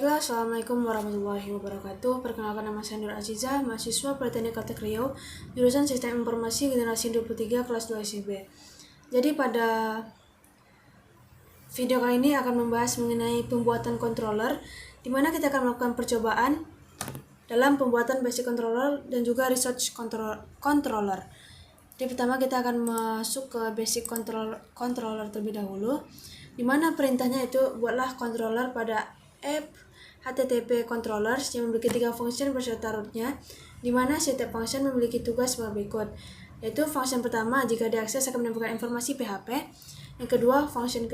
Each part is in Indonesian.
Baiklah, Assalamualaikum warahmatullahi wabarakatuh. Perkenalkan, nama saya Nur Aziza, mahasiswa Politeknik Kaptek Riau, jurusan Sistem Informasi Generasi 23 kelas 2 SIB. Jadi pada video kali ini akan membahas mengenai pembuatan controller, di mana kita akan melakukan percobaan dalam pembuatan basic controller dan juga research controller. Jadi pertama kita akan masuk ke basic controller terlebih dahulu, di mana perintahnya itu buatlah controller pada app HTTP controllers yang memiliki 3 function beserta rootnya, di mana setiap function memiliki tugas sebagai berikut, yaitu function pertama jika diakses akan menampilkan informasi PHP, yang kedua function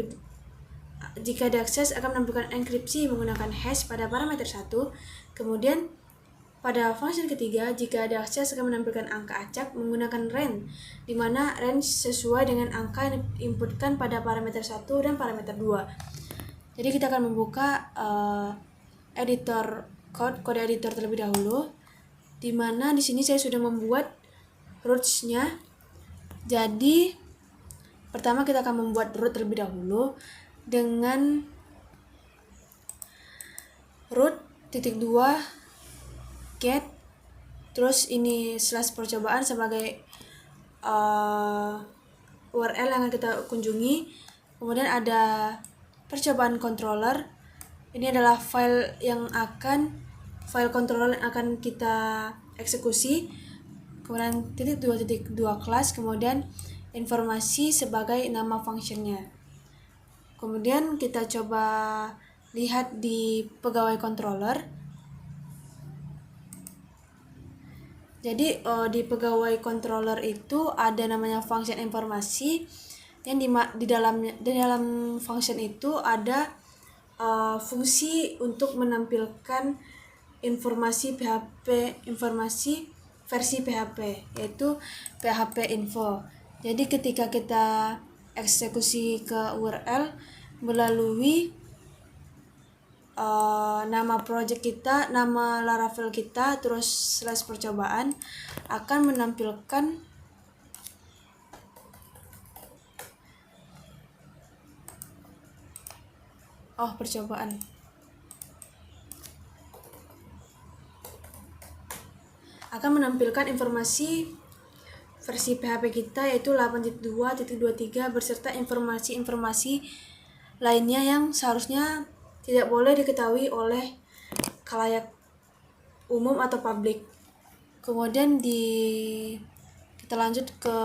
jika diakses akan menampilkan enkripsi menggunakan hash pada parameter 1, kemudian pada function ketiga jika diakses akan menampilkan angka acak menggunakan range, di mana range sesuai dengan angka yang diinputkan pada parameter 1 dan parameter 2. Jadi kita akan membuka editor kode editor terlebih dahulu, di mana di sini saya sudah membuat roots-nya. Jadi pertama kita akan membuat root terlebih dahulu dengan root .2 get, terus ini slash percobaan sebagai URL yang akan kita kunjungi. Kemudian ada percobaan controller, ini adalah file controller yang akan kita eksekusi. Kemudian .2.2 kelas, kemudian informasi sebagai nama functionnya. Kemudian kita coba lihat di pegawai controller. Jadi di pegawai controller itu ada namanya function informasi, yang di dalam function itu ada fungsi untuk menampilkan informasi versi PHP, yaitu PHP info. Jadi ketika kita eksekusi ke URL melalui nama project kita, nama Laravel kita, terus slash percobaan, akan menampilkan percobaan. Akan menampilkan informasi versi PHP kita, yaitu 8.2.23 beserta informasi-informasi lainnya yang seharusnya tidak boleh diketahui oleh khalayak umum atau publik. Kemudian kita lanjut ke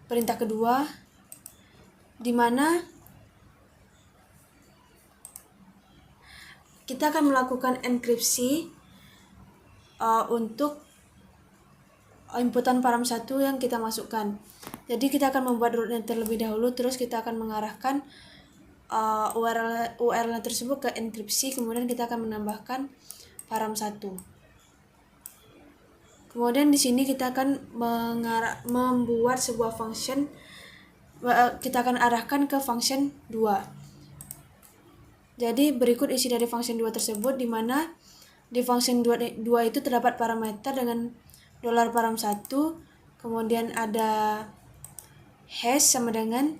perintah kedua, di mana kita akan melakukan enkripsi untuk inputan param 1 yang kita masukkan. Jadi kita akan membuat rootnya terlebih dahulu, terus kita akan mengarahkan URL tersebut ke enkripsi, kemudian kita akan menambahkan param 1. Kemudian di sini kita akan membuat sebuah function, kita akan arahkan ke function 2. Jadi berikut isi dari function 2 tersebut, di mana di function 2 itu terdapat parameter dengan $param1, kemudian ada hash sama dengan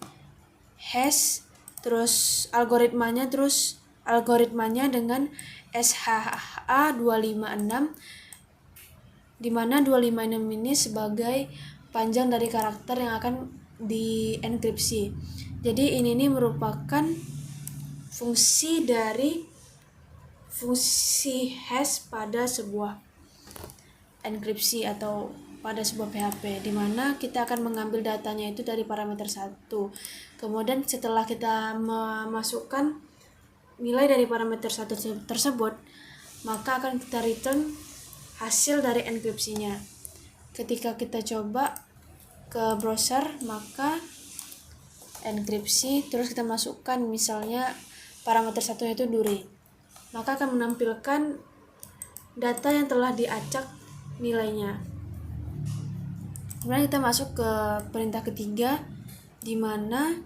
hash, terus algoritmanya dengan SHA-256, di mana 256 ini sebagai panjang dari karakter yang akan dienkripsi. Jadi ini merupakan fungsi hash pada sebuah enkripsi atau pada sebuah PHP, di mana kita akan mengambil datanya itu dari parameter 1. Kemudian setelah kita memasukkan nilai dari parameter 1 tersebut, maka akan kita return hasil dari enkripsinya. Ketika kita coba ke browser, maka enkripsi, terus kita masukkan misalnya parameter 1 itu Dure, maka akan menampilkan data yang telah diacak nilainya. Kemudian kita masuk ke perintah ketiga, di mana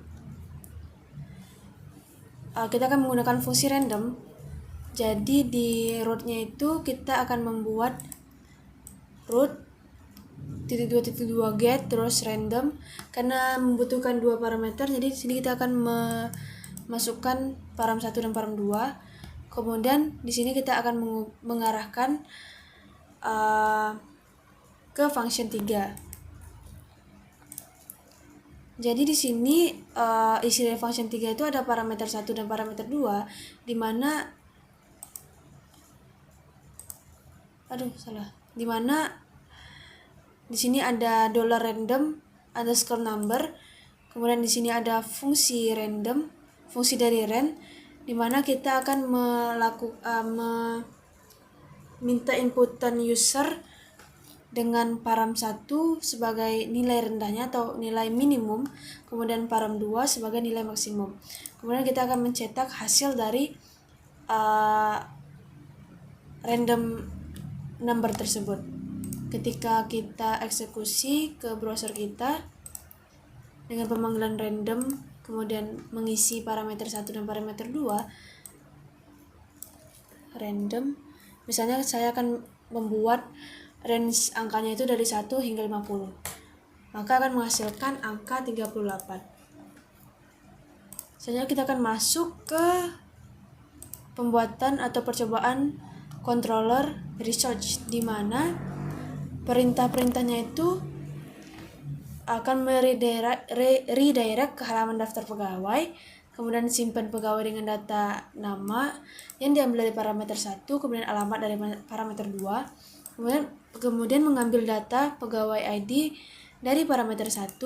kita akan menggunakan fungsi random. Jadi di rootnya itu kita akan membuat root .2.2 get, terus random, karena membutuhkan 2 parameter. Jadi di sini kita akan masukkan param 1 dan param 2. Kemudian di sini kita akan mengarahkan ke function 3. Jadi di sini isi dari function 3 itu ada parameter 1 dan parameter 2, di mana di sini ada $random underscore number, kemudian di sini ada fungsi random, fungsi dari ren, di mana kita akan minta inputan user dengan param 1 sebagai nilai rendahnya atau nilai minimum, kemudian param 2 sebagai nilai maksimum. Kemudian kita akan mencetak hasil dari random number tersebut. Ketika kita eksekusi ke browser kita dengan pemanggilan random, kemudian mengisi parameter 1 dan parameter 2 random, misalnya saya akan membuat range angkanya itu dari 1 hingga 50, maka akan menghasilkan angka 38. Selanjutnya kita akan masuk ke pembuatan atau percobaan controller research, di mana perintah-perintahnya itu akan redirect ke halaman daftar pegawai, kemudian simpan pegawai dengan data nama yang diambil dari parameter 1, kemudian alamat dari parameter 2, kemudian mengambil data pegawai ID dari parameter 1,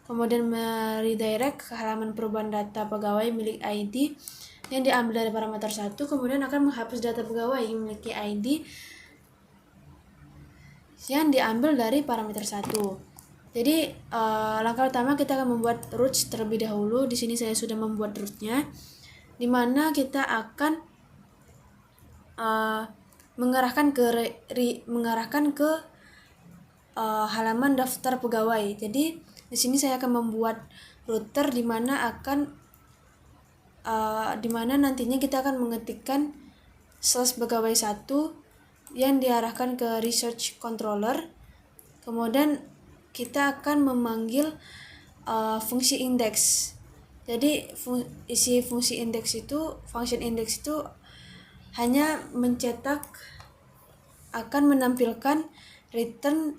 kemudian meredirect ke halaman perubahan data pegawai milik ID yang diambil dari parameter 1, kemudian akan menghapus data pegawai yang memiliki ID yang diambil dari parameter 1. Jadi langkah pertama kita akan membuat roots terlebih dahulu. Di sini saya sudah membuat rootnya, di mana kita akan mengarahkan ke halaman daftar pegawai. Jadi di sini saya akan membuat router di mana nantinya kita akan mengetikkan /pegawai 1 yang diarahkan ke research controller. Kemudian kita akan memanggil fungsi index. Jadi isi fungsi index itu, function index itu hanya akan menampilkan return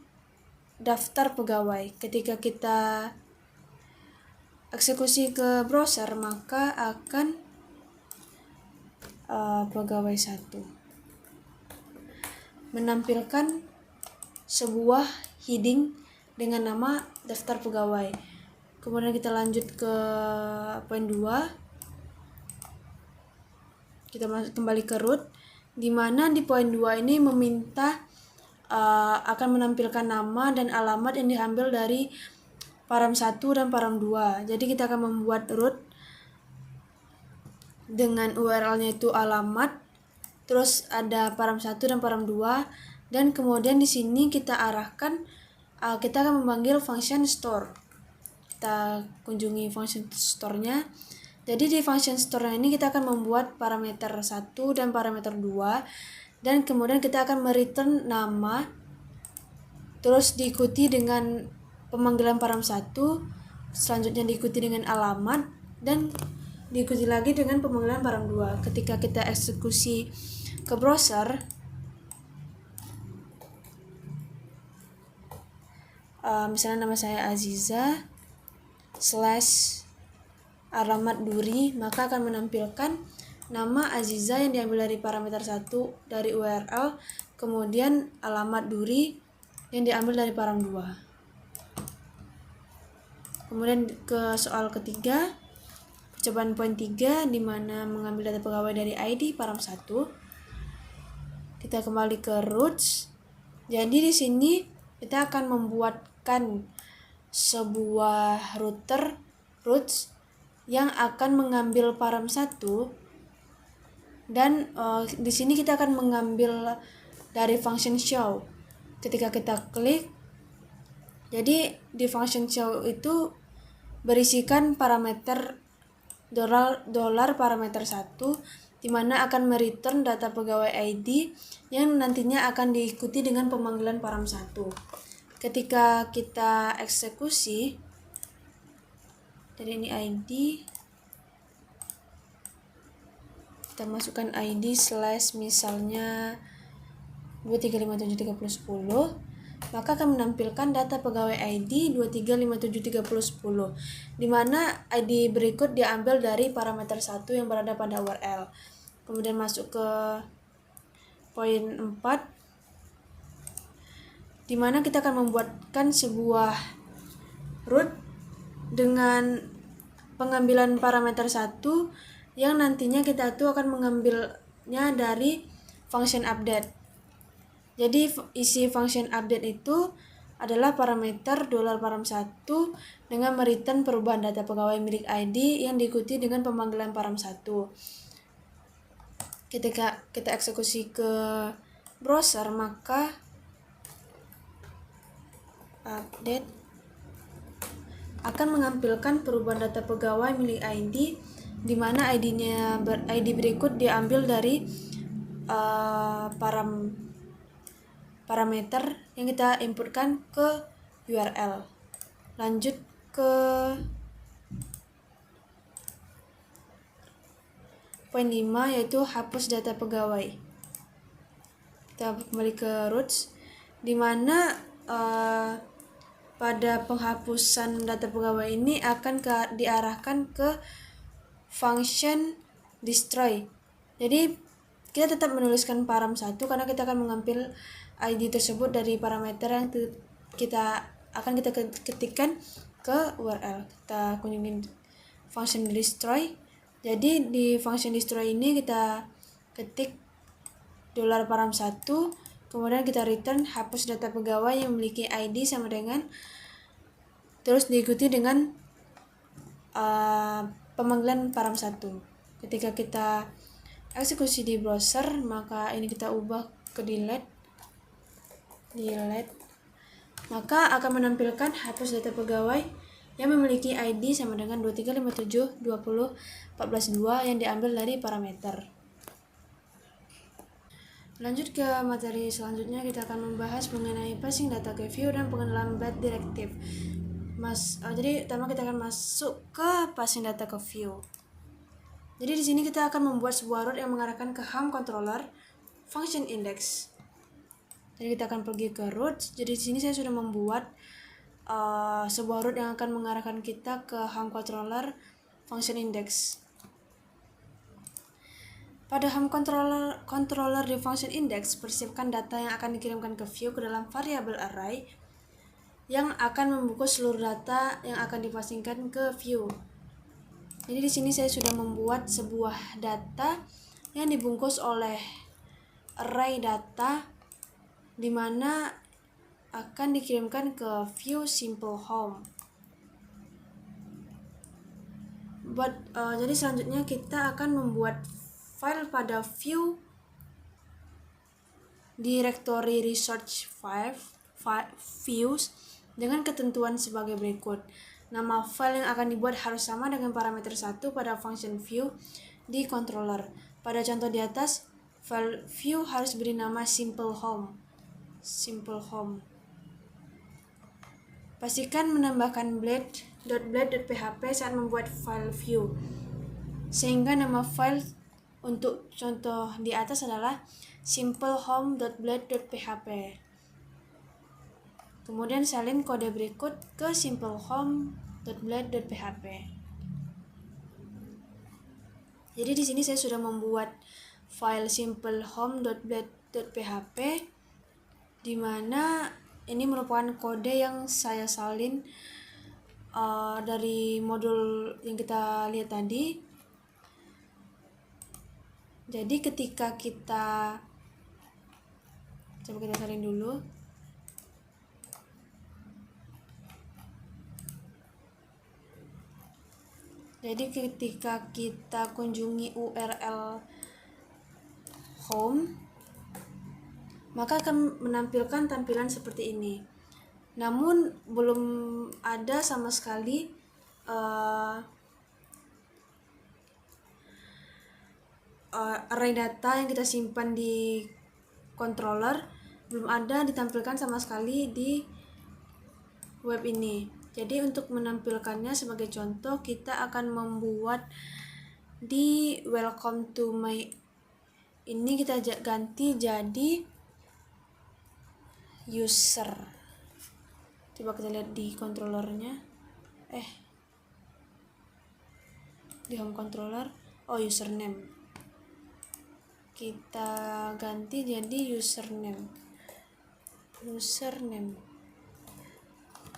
daftar pegawai. Ketika kita eksekusi ke browser, maka akan pegawai 1 menampilkan sebuah heading dengan nama daftar pegawai. Kemudian kita lanjut ke poin 2. Kita kembali ke root, di mana di poin 2 ini meminta akan menampilkan nama dan alamat yang diambil dari param 1 dan param 2. Jadi kita akan membuat root dengan URL-nya itu alamat, terus ada param 1 dan param 2, dan kemudian di sini kita kita akan memanggil function store. Kita kunjungi function store-nya. Jadi di function store ini kita akan membuat parameter 1 dan parameter 2, dan kemudian kita akan mereturn nama, terus diikuti dengan pemanggilan param 1, selanjutnya diikuti dengan alamat, dan diikuti lagi dengan pemanggilan param 2. Ketika kita eksekusi ke browser, misalnya nama saya Aziza /alamat Duri, maka akan menampilkan nama Aziza yang diambil dari parameter 1 dari URL, kemudian alamat Duri yang diambil dari param 2. Kemudian ke soal ketiga, percobaan poin 3, di mana mengambil data pegawai dari ID param 1. Kita kembali ke roots. Jadi di sini kita akan membuatkan sebuah router roots yang akan mengambil param 1, dan di sini kita akan mengambil dari function show. Ketika kita klik, jadi di function show itu berisikan parameter $parameter 1, di mana akan mereturn data pegawai ID yang nantinya akan diikuti dengan pemanggilan param 1. Ketika kita eksekusi, jadi ini ID, kita masukkan ID / misalnya 23573010, maka akan menampilkan data pegawai ID 23573010, di mana ID berikut diambil dari parameter 1 yang berada pada URL. Kemudian masuk ke poin 4, di mana kita akan membuatkan sebuah root dengan pengambilan parameter 1 yang nantinya kita tuh akan mengambilnya dari function update. Jadi isi function update itu adalah parameter $param1 dengan mereturn perubahan data pegawai milik ID yang diikuti dengan pemanggilan param1. Ketika kita eksekusi ke browser, maka update akan menampilkan perubahan data pegawai milik ID, di mana ID berikut diambil dari parameter yang kita inputkan ke URL. Lanjut ke poin 5, yaitu hapus data pegawai. Kita kembali ke roots, di mana pada penghapusan data pegawai ini akan diarahkan ke function destroy. Jadi kita tetap menuliskan param1 karena kita akan mengambil ID tersebut dari parameter yang kita ketikkan ke URL. Kita kunjungin function destroy. Jadi di function destroy ini kita ketik $param1, kemudian kita return hapus data pegawai yang memiliki ID sama dengan, terus diikuti dengan pemanggilan param1. Ketika kita eksekusi di browser, maka ini kita ubah ke delete, maka akan menampilkan hapus data pegawai yang memiliki ID sama dengan 23572014.2 yang diambil dari parameter. Lanjut ke materi selanjutnya, kita akan membahas mengenai passing data ke view dan pengenalan bad directive. Jadi pertama kita akan masuk ke passing data ke view. Jadi di sini kita akan membuat sebuah root yang mengarahkan ke home controller function index. Jadi kita akan pergi ke root. Jadi di sini saya sudah membuat sebuah root yang akan mengarahkan kita ke home controller function index. Pada home controller di function index, persiapkan data yang akan dikirimkan ke view ke dalam variabel array yang akan membungkus seluruh data yang akan dipasingkan ke view. Jadi di sini saya sudah membuat sebuah data yang dibungkus oleh array data, di mana akan dikirimkan ke view simple home. Jadi selanjutnya kita akan membuat file pada view directory research views dengan ketentuan sebagai berikut. Nama file yang akan dibuat harus sama dengan parameter 1 pada function view di controller. Pada contoh di atas, file view harus beri nama simple home. Pastikan menambahkan blade.php saat membuat file view, sehingga nama file untuk contoh di atas adalah simplehome.blade.php. Kemudian salin kode berikut ke simplehome.blade.php. Jadi di sini saya sudah membuat file simplehome.blade.php, di mana ini merupakan kode yang saya salin dari modul yang kita lihat tadi. Jadi ketika kita salin dulu. Jadi ketika kita kunjungi URL home, maka akan menampilkan tampilan seperti ini. Namun belum ada sama sekali array data yang kita simpan di controller, belum ada ditampilkan sama sekali di web ini. Jadi untuk menampilkannya sebagai contoh, kita akan membuat di welcome to my ini kita ganti jadi user. Coba kita lihat di controllernya, di home controller, username kita ganti jadi username,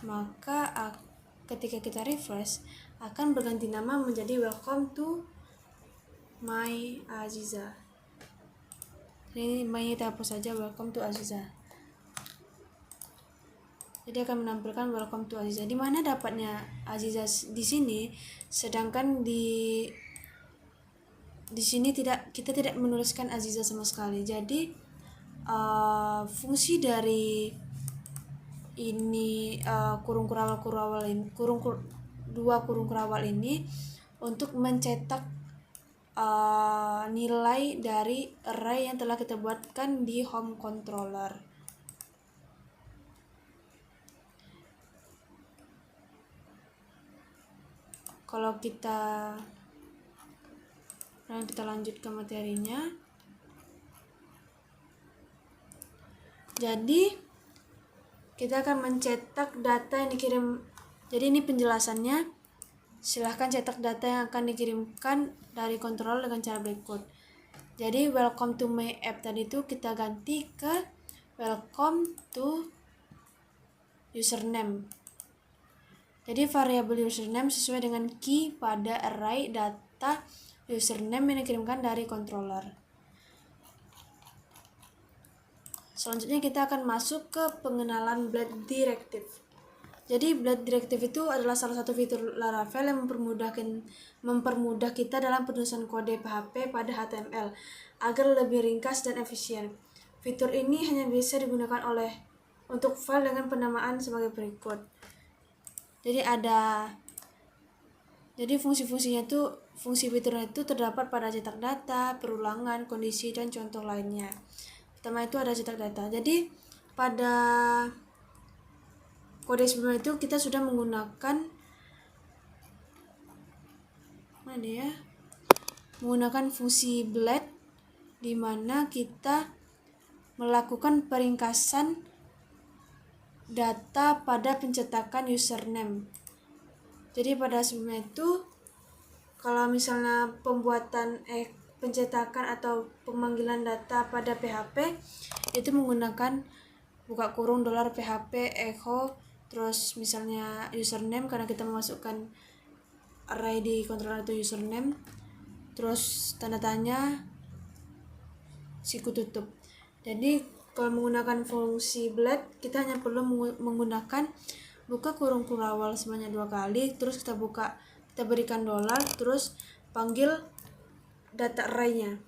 maka ketika kita refresh akan berganti nama menjadi welcome to my Aziza. Ini my kita hapus saja, welcome to Aziza. Jadi akan menampilkan welcome to Aziza. Di mana dapatnya Aziza di sini, sedangkan di sini kita tidak menuliskan Aziza sama sekali. Jadi fungsi dari ini dua kurung kurawal ini untuk mencetak nilai dari array yang telah kita buatkan di home controller. Kalau kita lanjut ke materinya. Jadi kita akan mencetak data yang dikirim. Jadi ini penjelasannya. Silahkan cetak data yang akan dikirimkan dari controller dengan cara berikut. Jadi welcome to my app tadi itu kita ganti ke welcome to username. Jadi variabel username sesuai dengan key pada array data username yang dikirimkan dari controller. Selanjutnya kita akan masuk ke pengenalan Blade Directive. Jadi Blade Directive itu adalah salah satu fitur Laravel yang mempermudah kita dalam penulisan kode PHP pada HTML agar lebih ringkas dan efisien. Fitur ini hanya bisa digunakan untuk file dengan penamaan sebagai berikut. Jadi fungsi-fungsinya itu, fungsi fiturnya itu terdapat pada cetak data, perulangan, kondisi, dan contoh lainnya. Pertama itu ada cetak data. Jadi pada kode sebelumnya itu kita sudah menggunakan menggunakan fungsi blade, di mana kita melakukan peringkasan data pada pencetakan username. Jadi pada sebelumnya itu kalau misalnya pencetakan atau pemanggilan data pada PHP itu menggunakan buka kurung $PHP echo, terus misalnya username karena kita memasukkan array di controller itu username, terus tanda tanya siku tutup. Jadi kalau menggunakan fungsi blade, kita hanya perlu menggunakan buka kurung kurawal sebanyak 2 kali, terus kita berikan $, terus panggil data array-nya.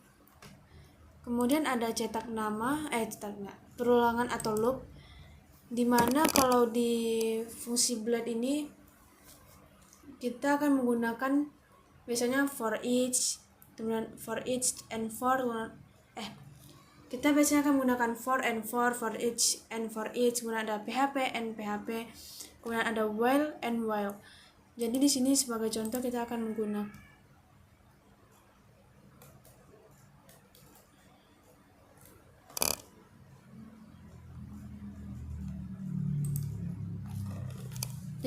Kemudian ada perulangan atau loop, dimana kalau di fungsi blade ini kita akan menggunakan biasanya for each, kemudian for each and for kita biasanya akan menggunakan for each and for each, kemudian ada PHP and PHP, kemudian ada while and while. Jadi di sini sebagai contoh kita akan menggunakan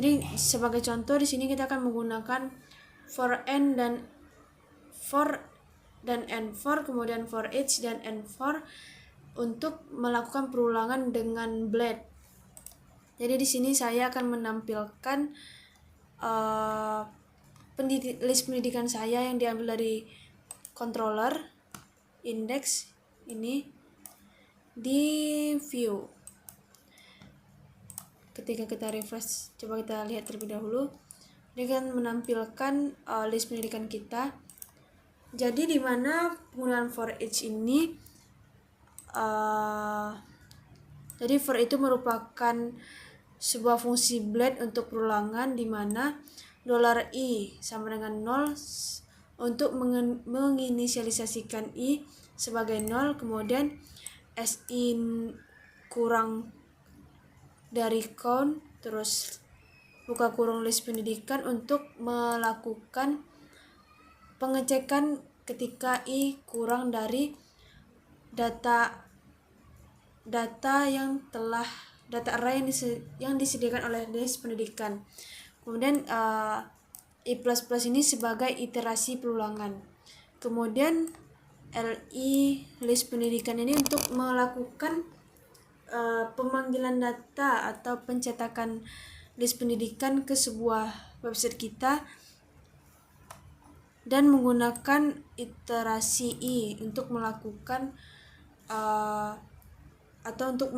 di sini kita akan menggunakan for and for, kemudian for each dan and for untuk melakukan perulangan dengan blade. Jadi di sini saya akan menampilkan list pendidikan saya yang diambil dari controller index ini di view. Ketika kita refresh, coba kita lihat terlebih dahulu. Dia akan menampilkan list pendidikan kita. Jadi di mana penggunaan for each ini, jadi for itu merupakan sebuah fungsi blade untuk perulangan, di mana $i sama dengan 0 untuk menginisialisasikan i sebagai 0, kemudian si kurang dari count, terus buka kurung list pendidikan untuk melakukan pengecekan ketika i kurang dari data array yang disediakan oleh dinas pendidikan. Kemudian i++ ini sebagai iterasi perulangan. Kemudian li list pendidikan ini untuk melakukan pemanggilan data atau pencetakan list pendidikan ke sebuah website kita dan menggunakan iterasi i untuk melakukan atau untuk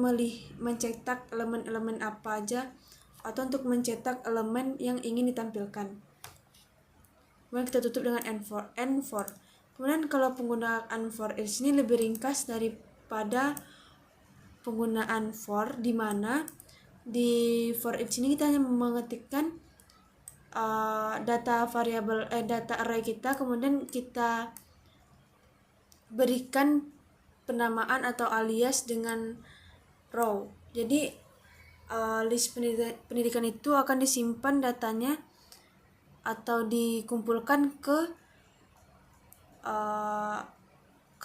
mencetak elemen-elemen apa aja atau untuk mencetak elemen yang ingin ditampilkan. Kemudian kita tutup dengan N4. Kemudian kalau penggunaan for each ini lebih ringkas daripada penggunaan for, di mana di for each ini kita hanya mengetikkan data array kita, kemudian kita berikan penamaan atau alias dengan row. Jadi list pendidikan itu akan disimpan datanya atau dikumpulkan ke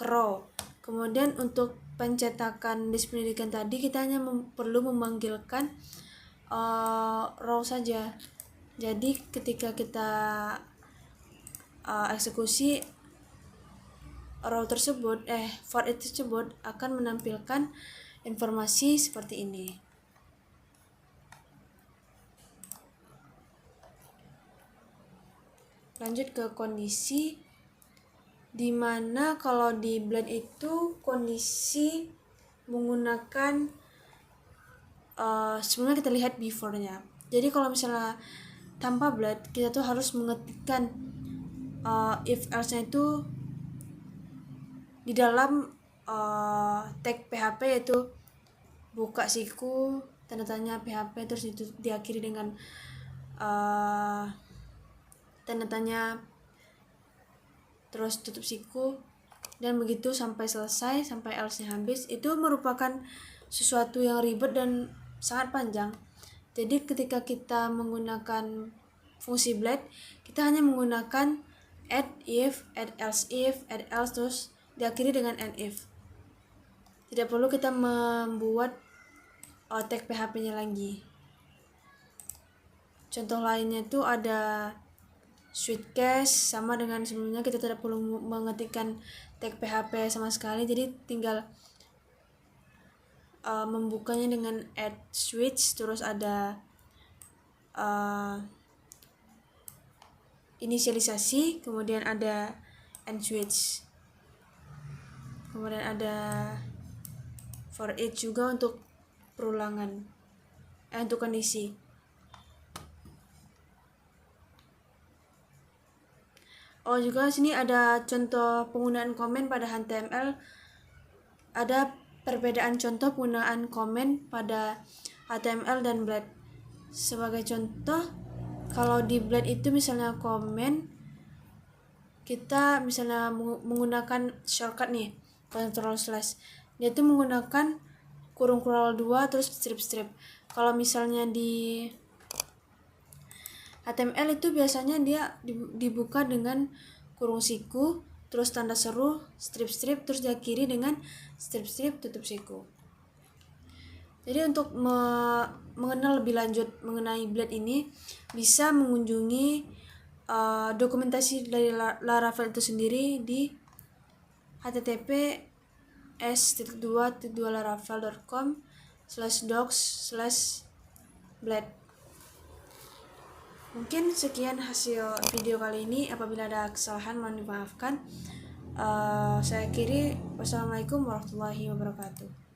row. Kemudian untuk pencetakan list pendidikan tadi kita hanya perlu memanggilkan row saja. Jadi ketika kita eksekusi row tersebut, for each tersebut akan menampilkan informasi seperti ini. Lanjut ke kondisi, dimana kalau di blend itu kondisi menggunakan sebenarnya kita lihat before-nya. Jadi kalau misalnya tanpa blend, kita tuh harus mengetikkan if else-nya itu di dalam tag PHP, yaitu buka siku tanda tanya PHP, terus itu diakhiri dengan tanda tanya terus tutup siku, dan begitu sampai selesai, sampai else-nya habis. Itu merupakan sesuatu yang ribet dan sangat panjang. Jadi ketika kita menggunakan fungsi blend, kita hanya menggunakan add if, add else if, add else, terus diakhiri dengan end if. Tidak perlu kita membuat tag PHP-nya lagi. Contoh lainnya itu ada switch case, sama dengan sebelumnya, kita tidak perlu mengetikkan tag PHP sama sekali, jadi tinggal membukanya dengan add switch, terus ada inisialisasi, kemudian ada end switch, kemudian ada for each juga untuk perulangan, untuk kondisi. Juga sini ada contoh penggunaan komen pada HTML. Ada perbedaan contoh penggunaan komen pada HTML dan blend. Sebagai contoh, kalau di blend itu misalnya komen, kita misalnya menggunakan shortcut nih, Ctrl/, dia itu menggunakan kurung-kurung 2 terus strip. Kalau misalnya di HTML itu biasanya dia dibuka dengan kurung siku, terus tanda seru, strip, terus diakhiri dengan strip, tutup siku. Jadi untuk mengenal lebih lanjut mengenai blend ini, bisa mengunjungi dokumentasi dari Laravel itu sendiri di https://laravel.com/docs/blend. Mungkin sekian hasil video kali ini. Apabila ada kesalahan mohon dimaafkan. Saya akhiri. Wassalamualaikum warahmatullahi wabarakatuh.